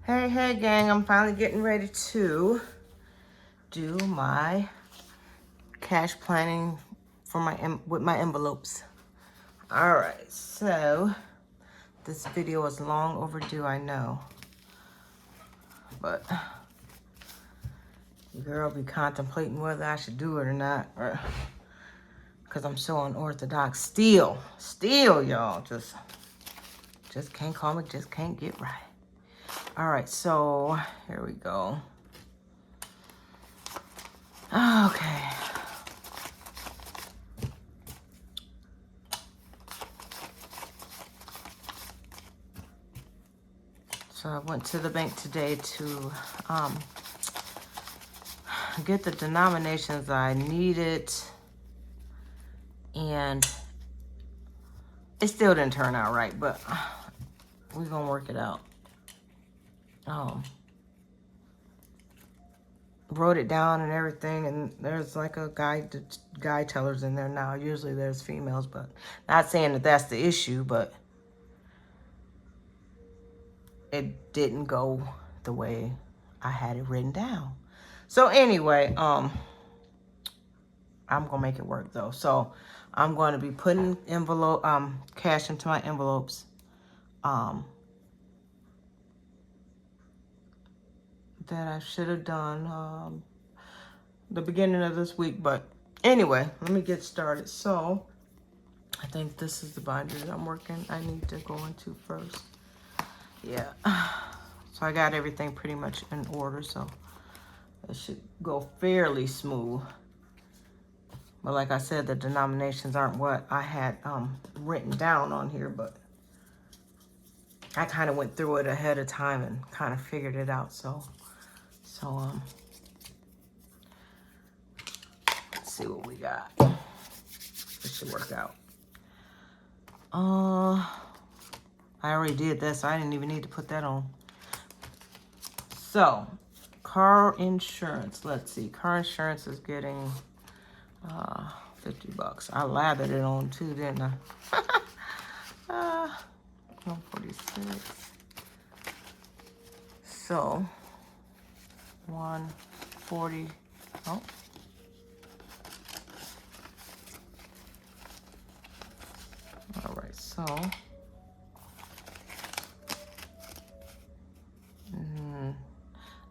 Hey, gang, I'm finally getting ready to do my cash planning for with my envelopes. All right, so this video is long overdue, I know, but your girl be contemplating whether I should do it or not, or because I'm so unorthodox still, y'all, just can't call it, just can't get right. All right, so here we go. Okay. So I went to the bank today to get the denominations I needed, and it still didn't turn out right, but we're gonna work it out. Wrote it down and everything, and there's like a guy tellers in there now. Usually there's females, but not saying that that's the issue, but it didn't go the way I had it written down. So anyway, I'm gonna make it work though. So I'm going to be putting cash into my envelopes that I should have done the beginning of this week. But anyway, let me get started. So I think this is the binder that I need to go into first. Yeah. So I got everything pretty much in order, so it should go fairly smooth. But like I said, the denominations aren't what I had written down on here, but I kind of went through it ahead of time and kind of figured it out. So let's see what we got. This should work out. I already did this, so I didn't even need to put that on. So, car insurance. Let's see. Car insurance is getting $50. I lathered it on too, didn't I? 146. So, 140. Oh. All right, so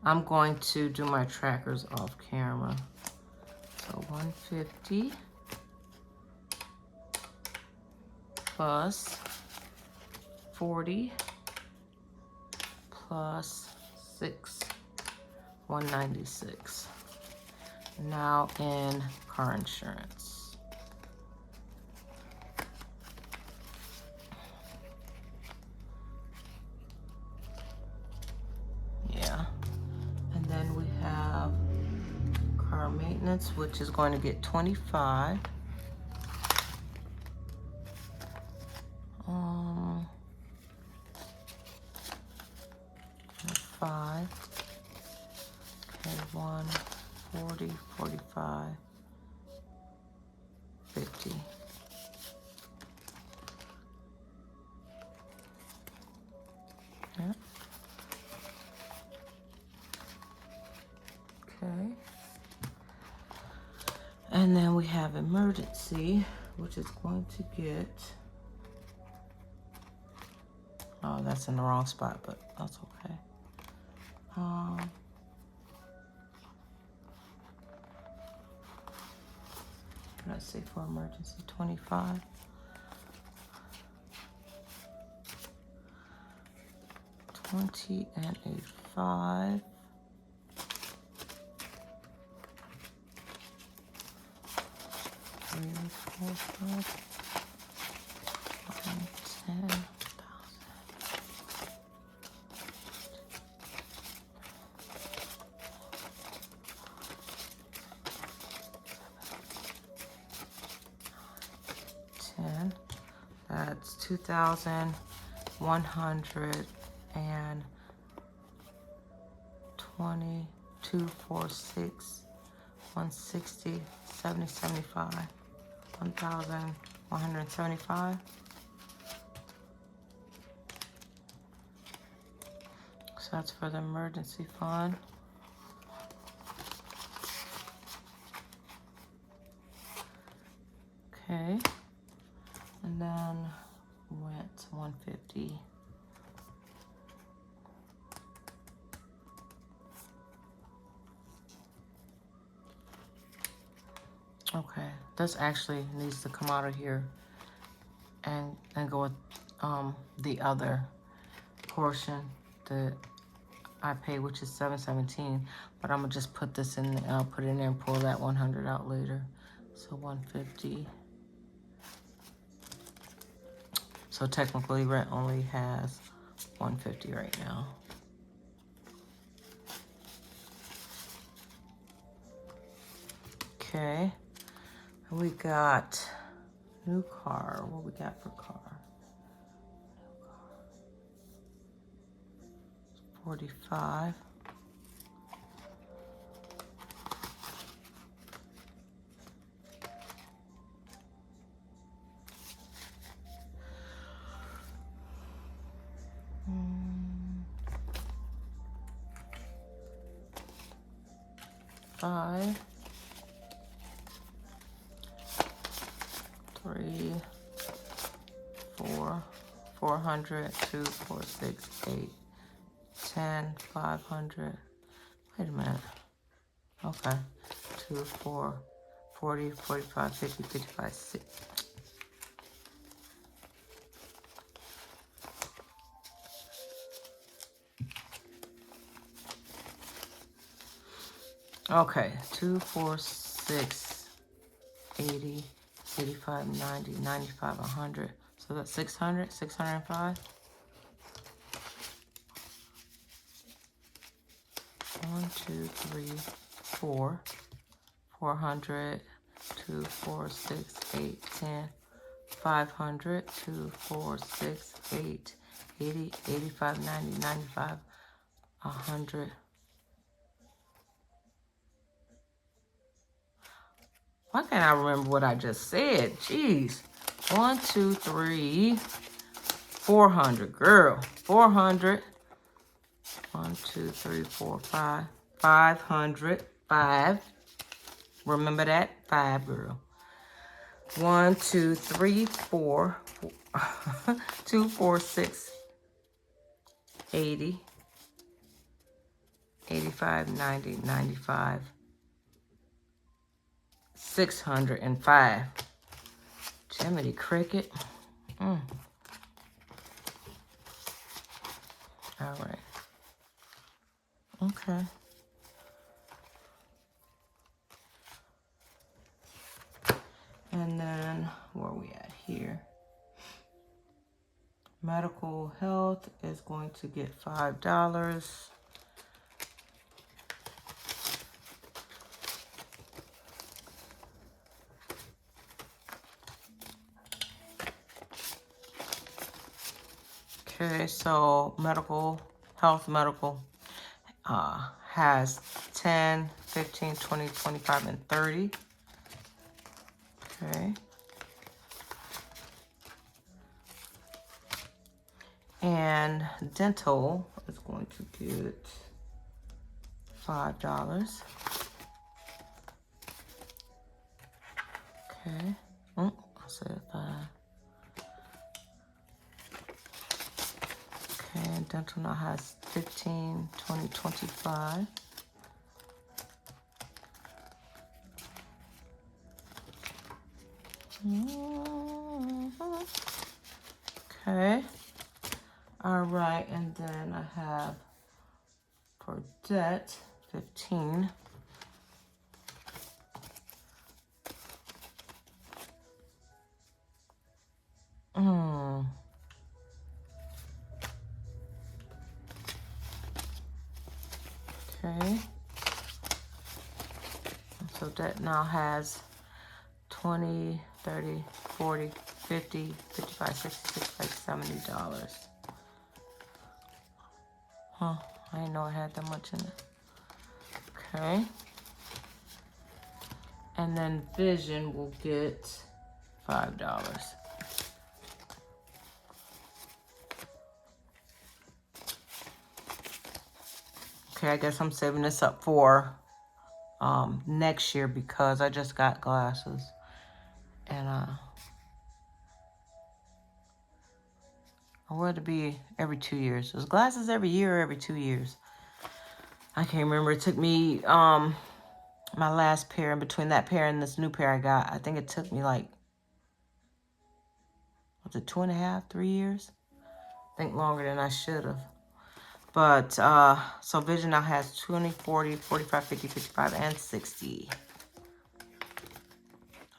I'm going to do my trackers off camera. So 150 plus 40 plus 6, 196. Now in car insurance. Maintenance, which is going to get 25. 5. Okay, 1, 40, 45, 50. Yeah. Okay. And then we have emergency, which is going to get, oh, that's in the wrong spot, but that's okay. Let's say for emergency, 25. $20 and a 5. That's 2,120, 246, 160, 70, 75, 1,175. So that's for the emergency fund. Okay. And then went 150. Okay, this actually needs to come out of here and go with the other portion that I pay, which is $717. But I'm gonna just put this in. I'll put it in there and pull that 100 out later. So 150. So technically, rent only has 150 right now. Okay, we got new car. What we got for car? 45. Five, 3, 4, 400, 2, 4, 6, 8, 10, 500. Wait a minute. Okay. 2, 4, 40, 45, 50, 55, 6. Okay. 2, 4, 6, 80, 85, 90, 95, 100. So that's 600, 605. 1, 2, 3, 4, 400, 2, 4, 6, 8, 10, 500, 2, 4, 6, 8, 80, 85, 90, 95, 100. Why can't I remember what I just said? Jeez. 1, 2, 3, 400. Girl. 400. 1, 2, 3, 4, 5. 500. 5. Remember that? 5, girl. 1, 2, 3, 4. 2, 4, 6, 80. 85, 90, 95. 605. Jiminy Cricket. All right. Okay. And then where are we at here? Medical health is going to get $5. Okay, so medical has 10, 15, 20, 25, and 30. Okay. And dental is going to get $5. Okay. I said 5. Okay, and dental now has 15, 20, 25. Okay. All right, and then I have for debt 15. Okay. So debt now has 20, 30, 40, 50, 55, 60, 65, $70. Huh, I didn't know I had that much in it. Okay. And then vision will get $5. Okay, I guess I'm saving this up for next year because I just got glasses. And I want it to be every 2 years. There's glasses every year or every 2 years. I can't remember. It took me my last pair, in between that pair and this new pair I got, I think it took me like, was it 2.5, 3 years? I think longer than I should have. But so Vision now has 20, 40, 45, 50, 55, and 60.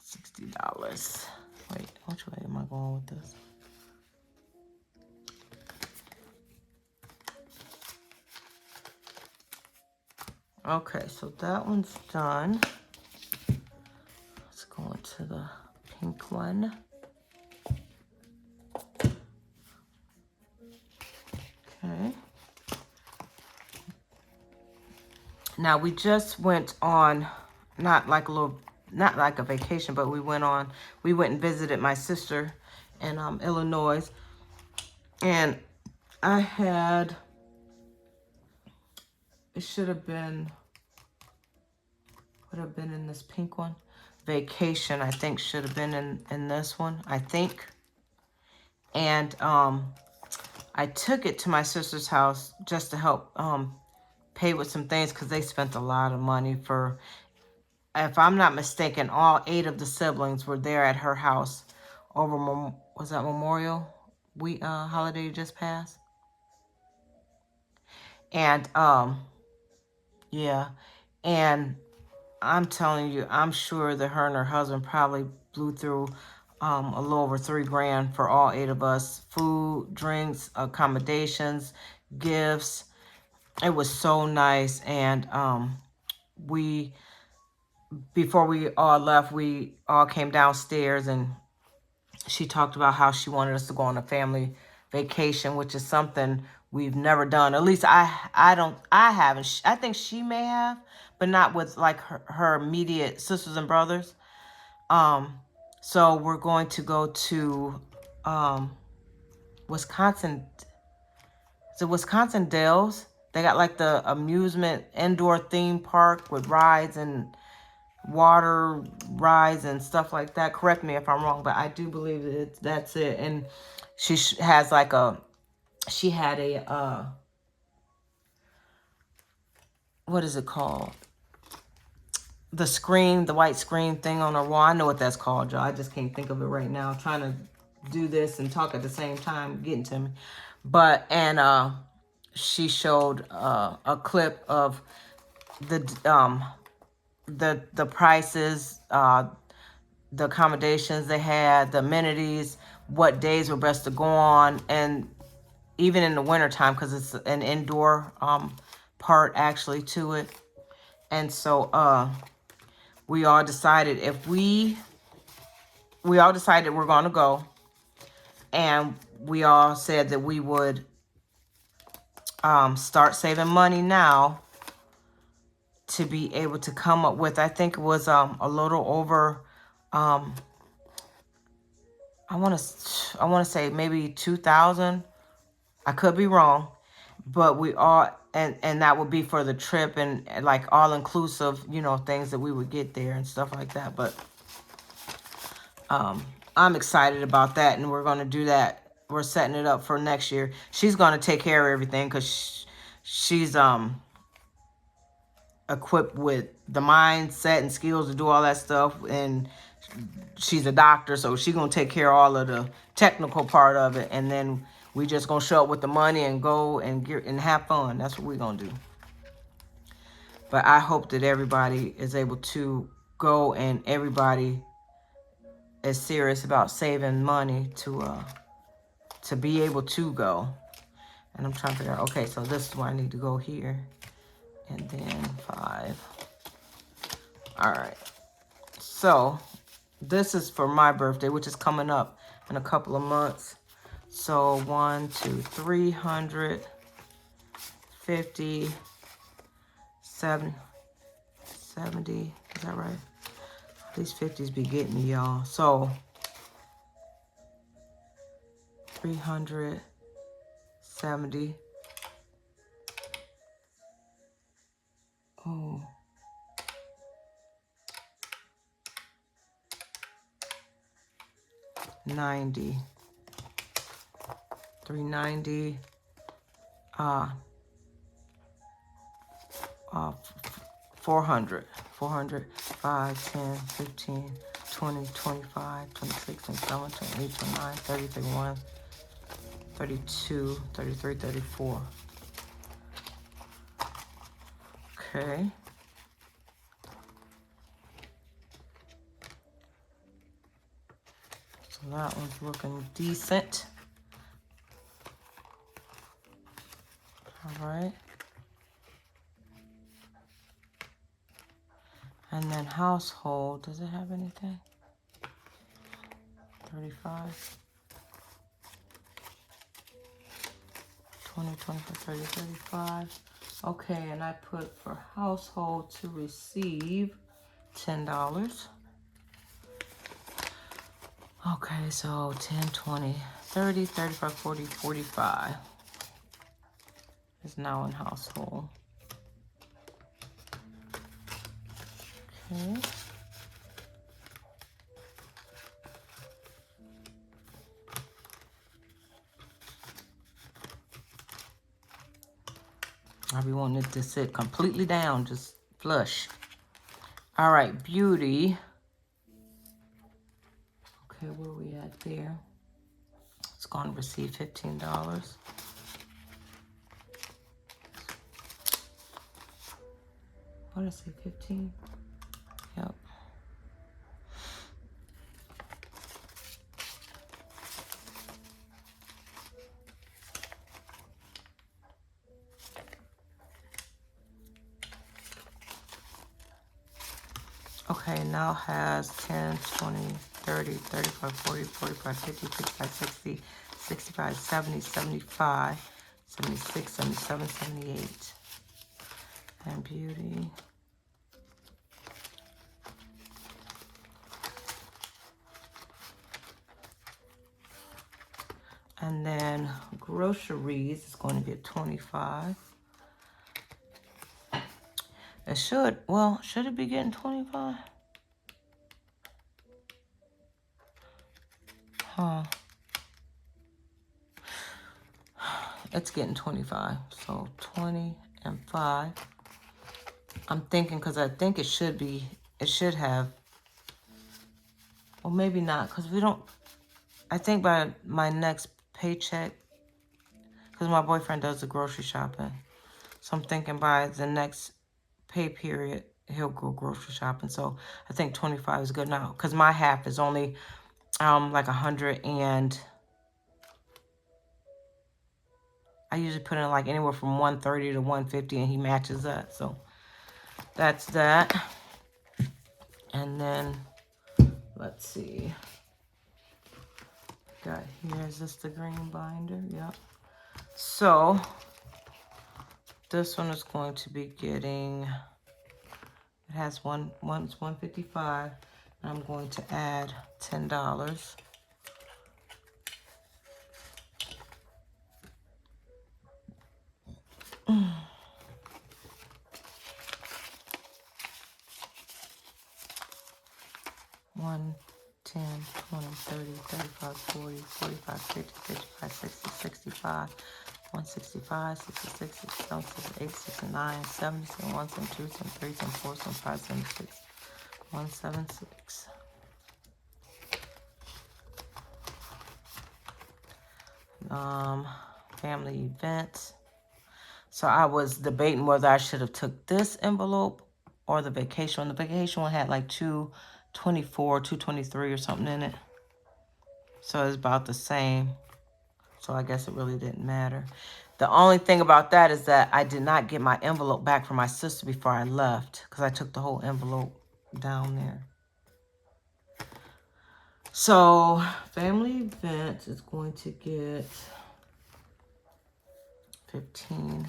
$60. Wait, which way am I going with this? Okay, so that one's done. Let's go into the pink one. Okay. Now we just went on, not like a vacation, but we went and visited my sister in Illinois. And I had, it should have been, would have been in this pink one. Vacation, I think, should have been in this one, I think. And I took it to my sister's house just to help pay with some things because they spent a lot of money for, if I'm not mistaken, all 8 of the siblings were there at her house over, was that Memorial Week holiday just passed? And yeah, and I'm telling you, I'm sure that her and her husband probably blew through a little over $3 grand for all 8 of us. Food, drinks, accommodations, gifts. It was so nice. And before we all left, we all came downstairs and she talked about how she wanted us to go on a family vacation, which is something we've never done. At least I haven't. I think she may have, but not with like her immediate sisters and brothers. So we're going to go to Wisconsin. Is it Wisconsin Dells? They got like the amusement indoor theme park with rides and water rides and stuff like that. Correct me if I'm wrong, but I do believe that that's it. And she has like she had a, what is it called? The screen, the white screen thing on her wall. I know what that's called, y'all. I just can't think of it right now. I'm trying to do this and talk at the same time, getting to me. But, and she showed a clip of the prices, the accommodations they had, the amenities, what days were best to go on, and even in the wintertime, because it's an indoor part actually to it. And so we all decided we all decided we're going to go, and we all said that we would start saving money now to be able to come up with, I think it was a little over, I want to say maybe 2,000. I could be wrong, but we all, and that would be for the trip and like all inclusive, you know, things that we would get there and stuff like that. But I'm excited about that, and we're going to do that. We're setting it up for next year. She's going to take care of everything because she's equipped with the mindset and skills to do all that stuff, and she's a doctor, so she's gonna take care of all of the technical part of it, and then we just gonna show up with the money and go and get and have fun. That's what we're gonna do. But I hope that everybody is able to go, and everybody is serious about saving money to be able to go. And I'm trying to figure out, okay, so this is where I need to go here. And then 5. All right. So this is for my birthday, which is coming up in a couple of months. So 1, 2, 350, 70. Is that right? These 50s be getting me, y'all. So 370. Oh. $90. $390. 400. 400. 5, 10, 15, 20, 25, 26, 27, 28, 29, 30, 31, 32, 33, 34. Okay. So that one's looking decent. All right. And then household, does it have anything? 35. 20, 25, 30, 35. Okay, and I put for household to receive $10. Okay, so 10, 20, 30, 35, 40, 45 is now in household. Okay. I be wanting it to sit completely down, just flush. All right, beauty. Okay, where are we at there? It's going to receive $15. What did I say, 15? Yep. Okay, now has 10, 20, 30, 35, 40, 45, 50, 55, 60, 65, 70, 75, 76, 77, 78. And beauty. And then groceries is going to be at 25. It should, well, should it be getting 25? Huh. It's getting 25. So 20 and 5. I'm thinking because I think it should be, it should have, well, maybe not because we don't, I think by my next paycheck, because my boyfriend does the grocery shopping. So I'm thinking by the next pay period, he'll go grocery shopping. So I think 25 is good now because my half is only like 100 and I usually put in like anywhere from 130 to 150 and he matches that. So that's that. And then let's see. Got here, is this the green binder? Yep. So this one is going to be getting, it has one's 155. I'm going to add $10. One, 10, 20, 30, 35, 40, 45, 50, 55, 60, 65, 165, 66, 67, 68, 69, 70, 71, 72, 73, 74, 75, 76, 176. Family events. So I was debating whether I should have took this envelope or the vacation one. The vacation one had like 224, 223 or something in it. So it's about the same. So I guess it really didn't matter. The only thing about that is that I did not get my envelope back from my sister before I left because I took the whole envelope down there. So family event is going to get 15.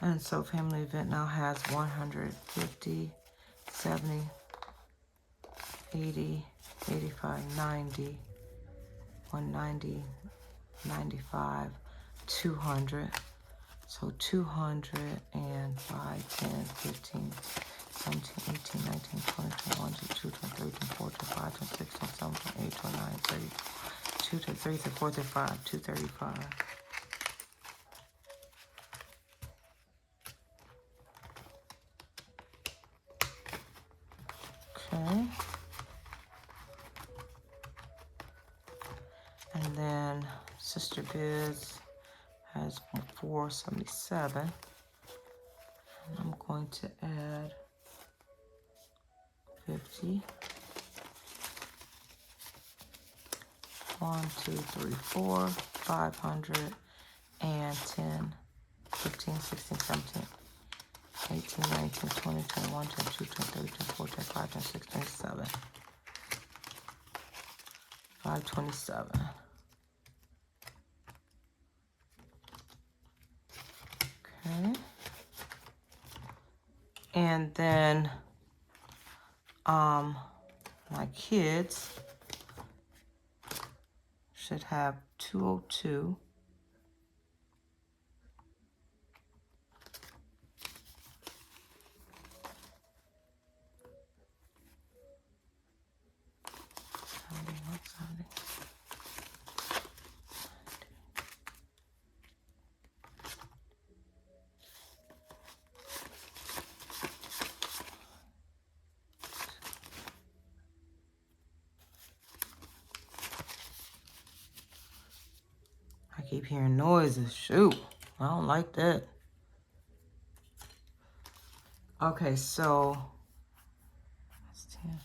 And so family event now has 150, 70, 80, 85, 90, 190, 95, 200. So 200 and 5, 10, 15, 17, 18, 19, 20, 21, 22, 23, 24, 25, 26, 27, 28, 29, 30, 2, 3, 4, 5, 235. Okay. And then Sister Biz has 477. And I'm going to add 50. 1, 2, 3, 4, 500, and 10, 15, 16, 17, 18, 19, 20, 21, 22, 23, 24, 25, 26, 27. 527. Okay. And then my kids should have 202. I keep hearing noises. Shoot, I don't like that. Okay, so that's 10,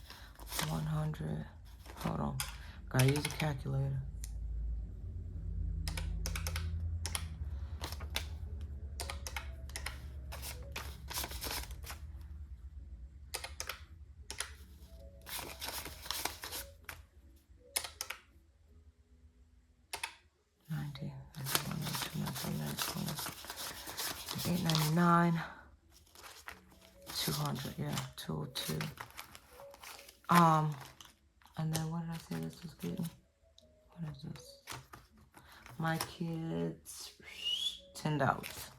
100. Hold on, gotta use a calculator. $8.99, 200, yeah, 202. And then what did I say this was getting? What is this? My kids, $10.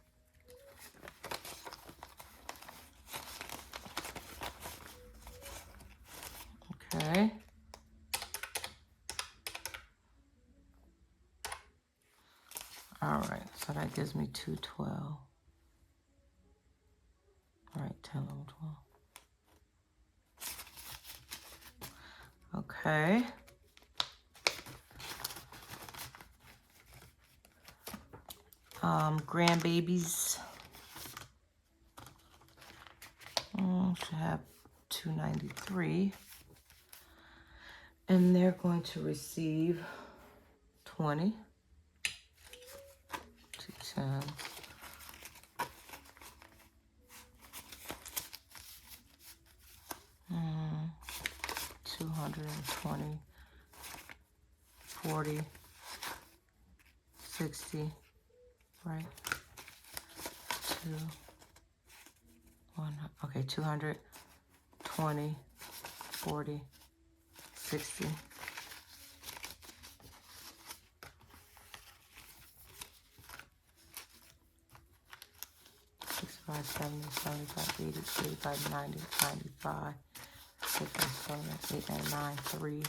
Okay. All right, so that gives me 212. All right, 10, 11, 12. Okay. Grandbabies should have 293. And they're going to receive 20. 210. Mm, 220, 40, 60, right? 220, 40, 60. 65, 70, 75, 80, 85, 90, 95, 6, 7, 8, 9, 3.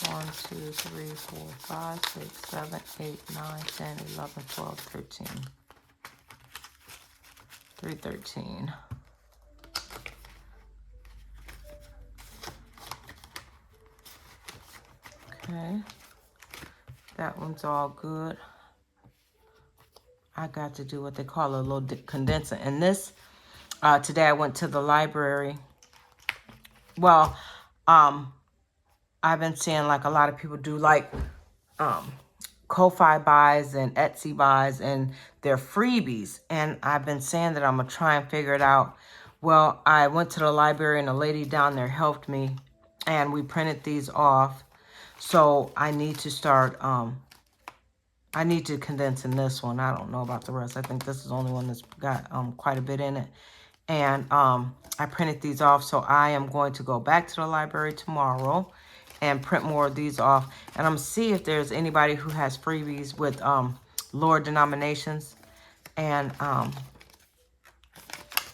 1, 2, 3, 4, 5, 6, 7, 8, 9, 10, 11, 12, 13. 313. Okay. That one's all good. I got to do what they call a little condenser. And this, today I went to the library. Well, I've been seeing like a lot of people do like Ko-Fi buys and Etsy buys, and they're freebies. And I've been saying that I'm going to try and figure it out. Well, I went to the library and a lady down there helped me, and we printed these off. So I need to start I need to condense in this one. I don't know about the rest. I think this is the only one that's got quite a bit in it. And I printed these off, so I am going to go back to the library tomorrow and print more of these off. And I'm going to see if there's anybody who has freebies with lower denominations. And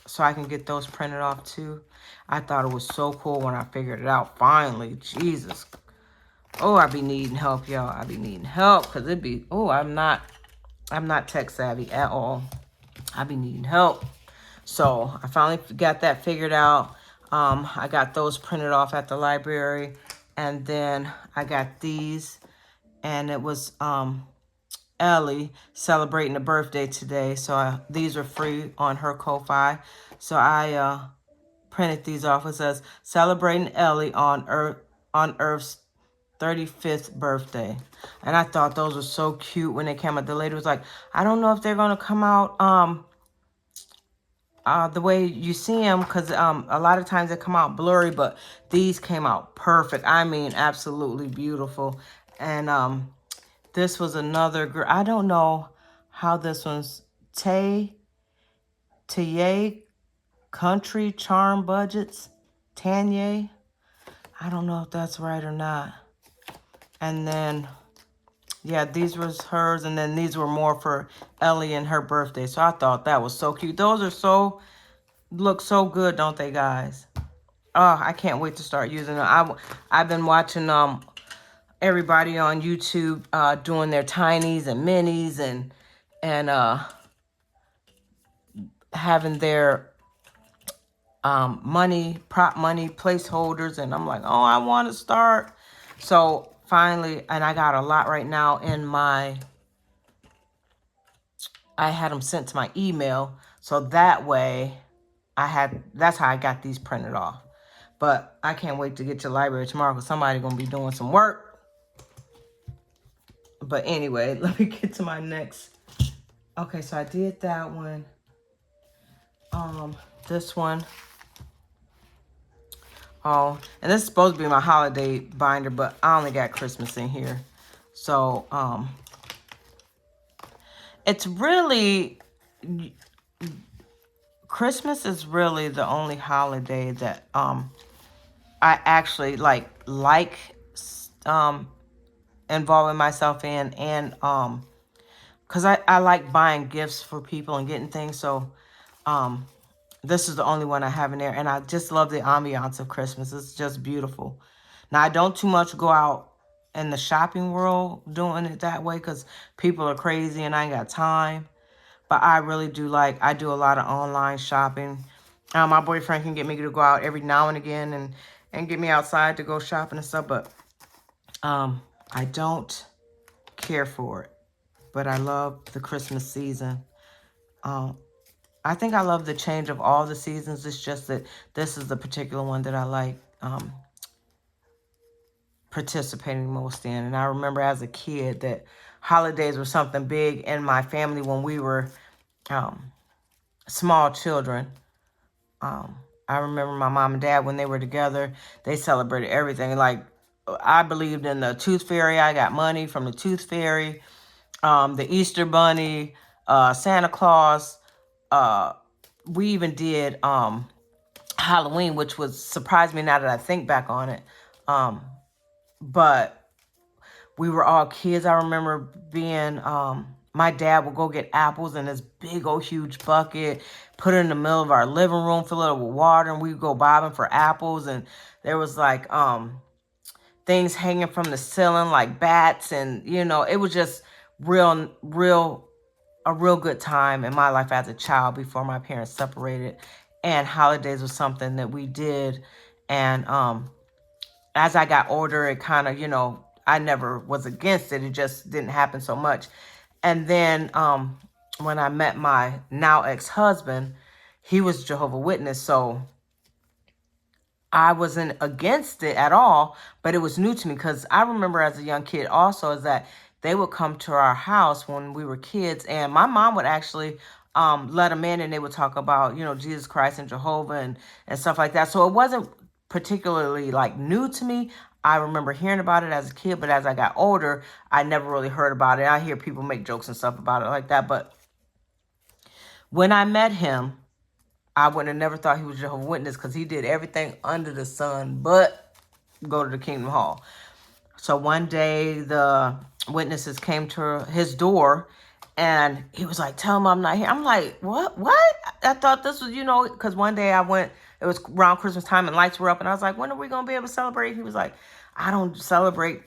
so I can get those printed off too. I thought it was so cool when I figured it out finally. Jesus. Oh, I be needing help, y'all. I be needing help because it be, oh, I'm not tech savvy at all. I be needing help. So I finally got that figured out. I got those printed off at the library. And then I got these. And it was Ellie celebrating a birthday today. So these are free on her Ko-Fi. So I printed these off. It says, celebrating Ellie on Earth's 35th birthday. And I thought those were so cute when they came out. The lady was like, I don't know if they're going to come out the way you see them, because a lot of times they come out blurry, but these came out perfect. I mean, absolutely beautiful. And this was another girl. I don't know how this one's Tay Country Charm Budgets. Tanya. I don't know if that's right or not. And then, yeah, these was hers. And then these were more for Ellie and her birthday. So I thought that was so cute. Those are look so good, don't they, guys? Oh, I can't wait to start using them. I've been watching everybody on YouTube doing their tinies and minis and having their prop money placeholders, and I'm like, oh, I want to start. So finally, and I got a lot right now in I had them sent to my email, so that way that's how I got these printed off. But I can't wait to get to the library tomorrow because somebody's going to be doing some work. But anyway, let me get to my next. Okay, so I did that one. This one. Oh, and this is supposed to be my holiday binder, but I only got Christmas in here. So, it's really, Christmas is really the only holiday that I actually like involving myself in, and because I like buying gifts for people and getting things. So this is the only one I have in there, and I just love the ambiance of Christmas. It's just beautiful. Now, I don't too much go out in the shopping world doing it that way because people are crazy and I ain't got time. But I really do I do a lot of online shopping. My boyfriend can get me to go out every now and again and get me outside to go shopping and stuff. But I don't care for it. But I love the Christmas season. I think I love the change of all the seasons. It's just that this is the particular one that I like participating most in. And I remember as a kid that holidays were something big in my family when we were small children. I remember my mom and dad, when they were together, they celebrated everything. Like, I believed in the Tooth Fairy. I got money from the Tooth Fairy, the Easter Bunny, Santa Claus. We even did Halloween, which was surprised me now that I think back on it. But we were all kids. I remember being, my dad would go get apples in this big old huge bucket, put it in the middle of our living room, fill it with water, and we'd go bobbing for apples. And there was like things hanging from the ceiling like bats, and it was just a real good time in my life as a child before my parents separated. And holidays was something that we did. And as I got older, it kind of, I never was against it. It just didn't happen so much. And then when I met my now ex-husband, he was Jehovah's Witness. So I wasn't against it at all, but it was new to me because I remember as a young kid also is that they would come to our house when we were kids, and my mom would actually let them in, and they would talk about, Jesus Christ and Jehovah and stuff like that. So it wasn't particularly like new to me. I remember hearing about it as a kid, but as I got older, I never really heard about it. I hear people make jokes and stuff about it like that, but when I met him, I would have never thought he was Jehovah's Witness because he did everything under the sun but go to the Kingdom Hall. So one day the witnesses came to his door and he was like, tell him I'm not here. I'm like, what? I thought this was, because one day I went, it was around Christmas time and lights were up and I was like, when are we going to be able to celebrate? He was like, I don't celebrate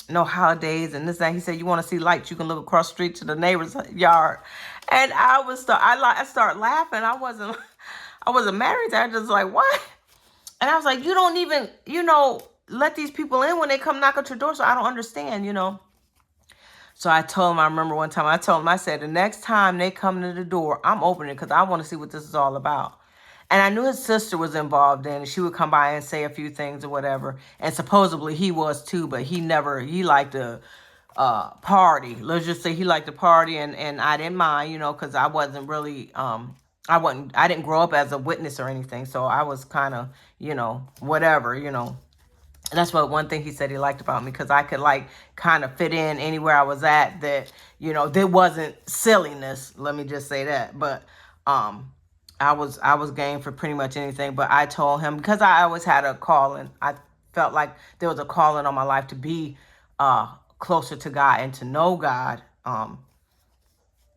no holidays and this and that. He said, you want to see lights? You can look across the street to the neighbor's yard. And I started laughing. I wasn't married. I just like, what? And I was like, you don't even, let these people in when they come knock at your door. So I don't understand, So I told him, I remember one time I said, the next time they come to the door, I'm opening it because I want to see what this is all about. And I knew his sister was involved in it. She would come by and say a few things or whatever. And supposedly he was too, but he liked to party. Let's just say he liked to party and I didn't mind, because I wasn't really, I didn't grow up as a witness or anything. So I was kind of, whatever, And that's what one thing he said he liked about me, because I could kind of fit in anywhere I was at that, there wasn't silliness. Let me just say that. But I was game for pretty much anything. But I told him, because I always had a calling. I felt like there was a calling on my life to be closer to God and to know God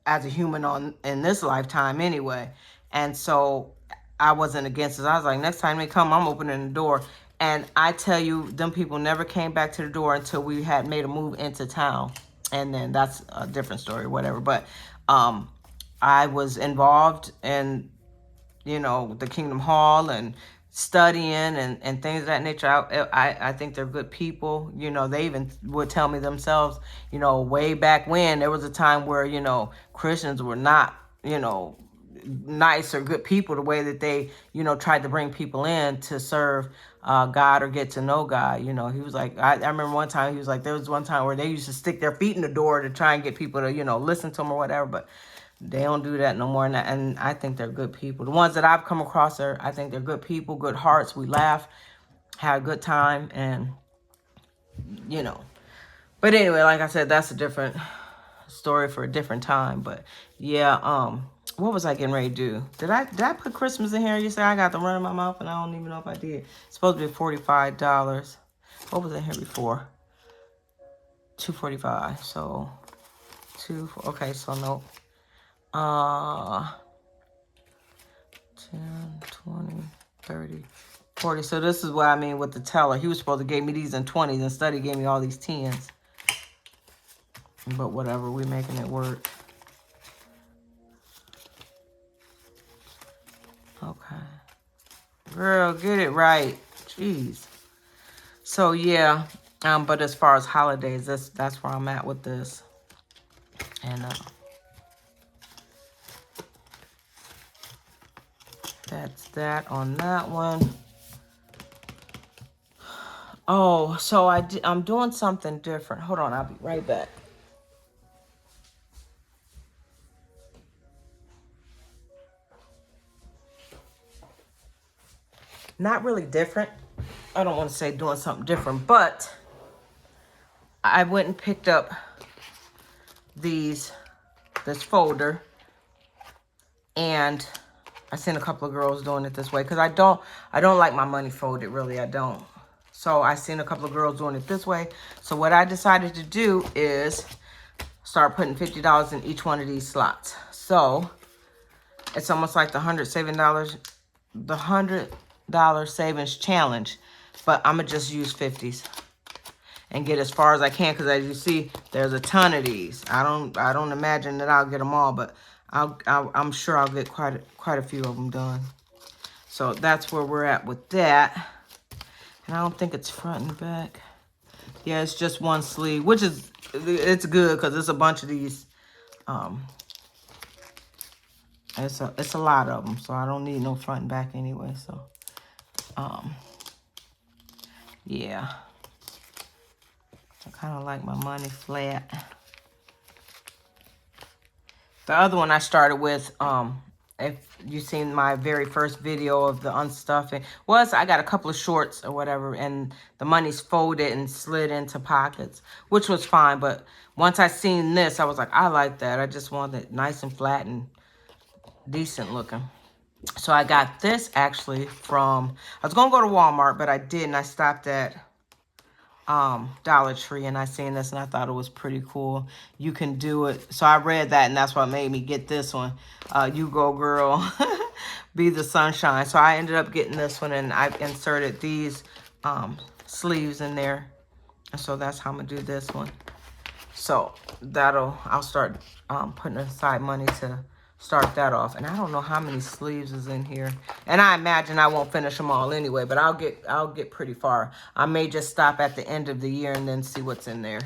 as a human in this lifetime anyway. And so I wasn't against it. I was like, next time they come, I'm opening the door. And I tell you, them people never came back to the door until we had made a move into town. And then that's a different story, whatever. But I was involved in, the Kingdom Hall and studying and things of that nature. I think they're good people. They even would tell me themselves, way back when there was a time where, Christians were not, nice or good people the way that they, tried to bring people in to serve God or get to know God. He was like, I remember one time he was like, there was one time where they used to stick their feet in the door to try and get people to, listen to them or whatever. But they don't do that no more. And I think they're good people. The ones that I've come across I think they're good people, good hearts. We laugh, had a good time, and, But anyway, like I said, that's a different story for a different time. But yeah, what was I getting ready to do? Did I put Christmas in here? You say I got the run in my mouth, and I don't even know if I did. It's supposed to be $45. What was in here before? $245. So okay, so no. 10, 20, 30, 40. So this is what I mean with the teller. He was supposed to give me these in 20s. Instead, he gave me all these 10s. But whatever, we're making it work. Okay. Girl, get it right. Jeez. So yeah, but as far as holidays, that's where I'm at with this. And that's that on that one. Oh, so I'm doing something different. Hold on, I'll be right back. Not really different. I don't want to say doing something different, but I went and picked up this folder, and I seen a couple of girls doing it this way because I don't like my money folded, really. I don't. So I seen a couple of girls doing it this way. So what I decided to do is start putting $50 in each one of these slots. So it's almost like the $100 savings challenge, but I'm gonna just use 50s and get as far as I can, because as you see, there's a ton of these. I don't imagine that I'll get them all, but I'm sure I'll get quite a few of them done. So that's where we're at with that. And I don't think it's front and back. Yeah, it's just one sleeve, which is, it's good because it's a bunch of these. It's a lot of them, so I don't need no front and back anyway. So, yeah. I kind of like my money flat. The other one I started with, if you seen my very first video of the unstuffing, was I got a couple of shorts or whatever, and the money's folded and slid into pockets, which was fine. But once I seen this, I was like, I like that. I just wanted it nice and flat and decent looking. So I got this actually from, I was gonna go to Walmart, but I didn't. I stopped at Dollar Tree, and I seen this and I thought it was pretty cool. You can do it. So I read that, and that's what made me get this one. You go girl, be the sunshine. So I ended up getting this one, and I inserted these sleeves in there. And so that's how I'm gonna do this one. So I'll start putting aside money to start that off. And I don't know how many sleeves is in here. And I imagine I won't finish them all anyway, but I'll get pretty far. I may just stop at the end of the year and then see what's in there.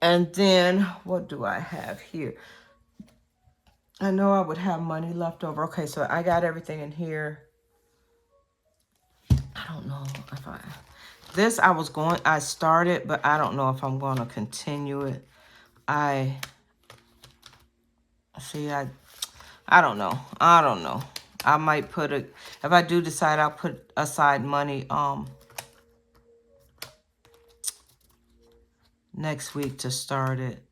And then what do I have here? I know I would have money left over. Okay, so I got everything in here. I don't know if I started, but I don't know if I'm going to continue it. I don't know. I might put it, if I do decide, I'll put aside money next week to start it.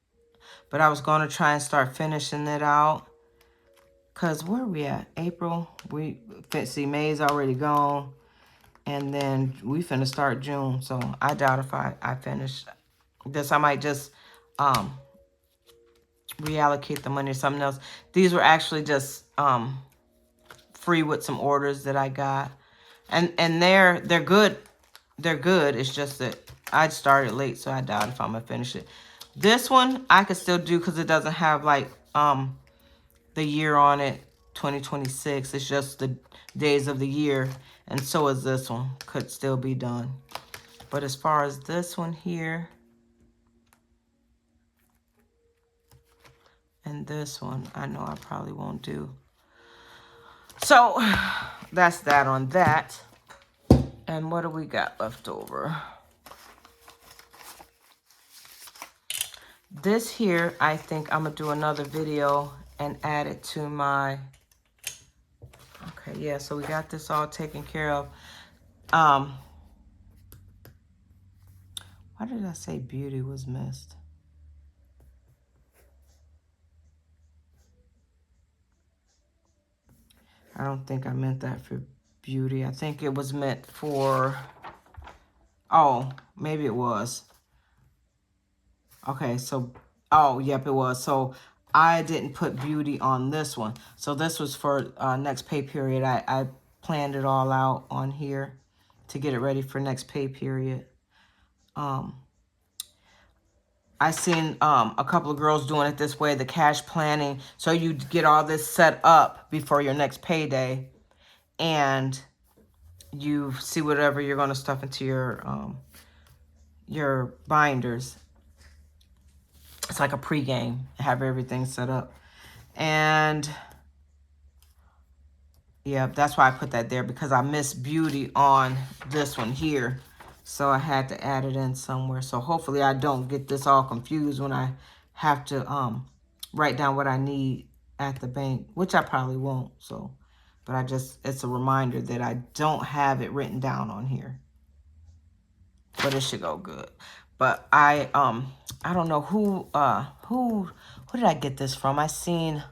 But I was going to try and start finishing it out. Because where are we at? April. See, May's already gone. And then we finna start June. So I doubt if I finish this. I might just reallocate the money to something else. These were actually just free with some orders that I got. And they're good. They're good. It's just that I started late, so I doubt if I'm gonna finish it. This one I could still do because it doesn't have like the year on it, 2026. It's just the days of the year. And so is this one. Could still be done. But as far as this one here, and this one, I know I probably won't do. So that's that on that. And what do we got left over? This here, I think I'm going to do another video and add it to my... Okay, yeah, so we got this all taken care of. Why did I say beauty was missed? I don't think I meant that for beauty. I think it was meant for... Oh, maybe it was. Okay, so... Oh, yep, it was. So I didn't put beauty on this one. So this was for next pay period. I planned it all out on here to get it ready for next pay period. I seen a couple of girls doing it this way, the cash planning. So you get all this set up before your next payday, and you see whatever you're going to stuff into your binders. It's like a pregame. Have everything set up. And yeah, that's why I put that there, because I missed beauty on this one here. So I had to add it in somewhere. So hopefully I don't get this all confused when I have to write down what I need at the bank, which I probably won't. So, but it's a reminder that I don't have it written down on here. But it should go good. But I don't know who did I get this from? I seen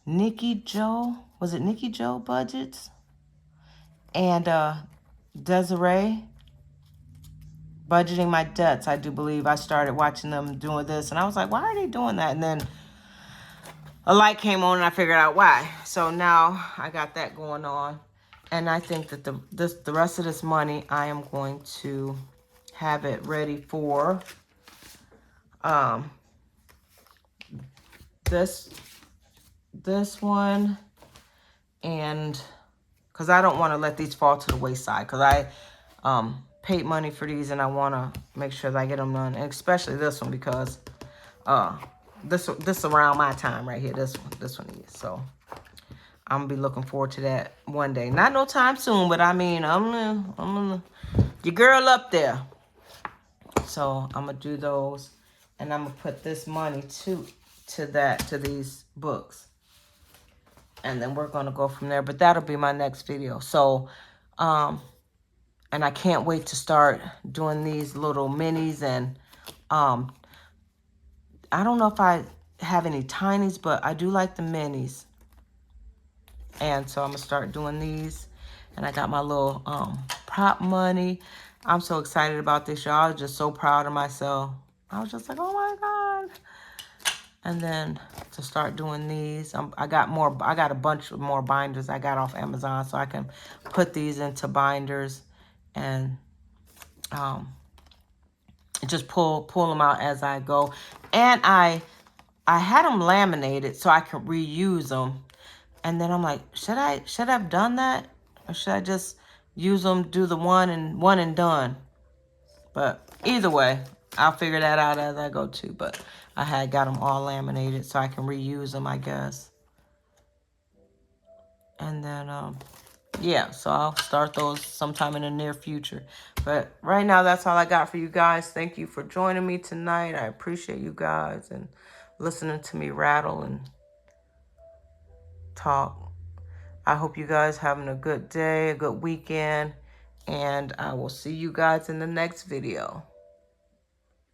Nikki Joe. Was it Nikki Joe Budgets? And Desiree, Budgeting My Debts, I do believe. I started watching them doing this, and I was like, why are they doing that? And then a light came on, and I figured out why. So now I got that going on. And I think that the rest of this money, I am going to have it ready for this one, and because I don't want to let these fall to the wayside, because I paid money for these, and I want to make sure that I get them done, and especially this one, because this around my time right here, this one is. So I'm gonna be looking forward to that one day. Not no time soon, but I mean, I'm gonna your girl up there. So I'm gonna do those, and I'm gonna put this money to these books. And then we're going to go from there. But that'll be my next video. So, and I can't wait to start doing these little minis. And I don't know if I have any tinies, but I do like the minis. And so I'm going to start doing these. And I got my little prop money. I'm so excited about this, y'all. I was just so proud of myself. I was just like, oh my God. And then to start doing these, I got a bunch of more binders I got off Amazon, so I can put these into binders and just pull them out as I go. And I had them laminated so I could reuse them. And then I'm like, should I have done that, or should I just use them, do the one and done? But either way, I'll figure that out as I go too. But I had got them all laminated so I can reuse them, I guess. And then, yeah, so I'll start those sometime in the near future. But right now, that's all I got for you guys. Thank you for joining me tonight. I appreciate you guys and listening to me rattle and talk. I hope you guys having a good day, a good weekend. And I will see you guys in the next video.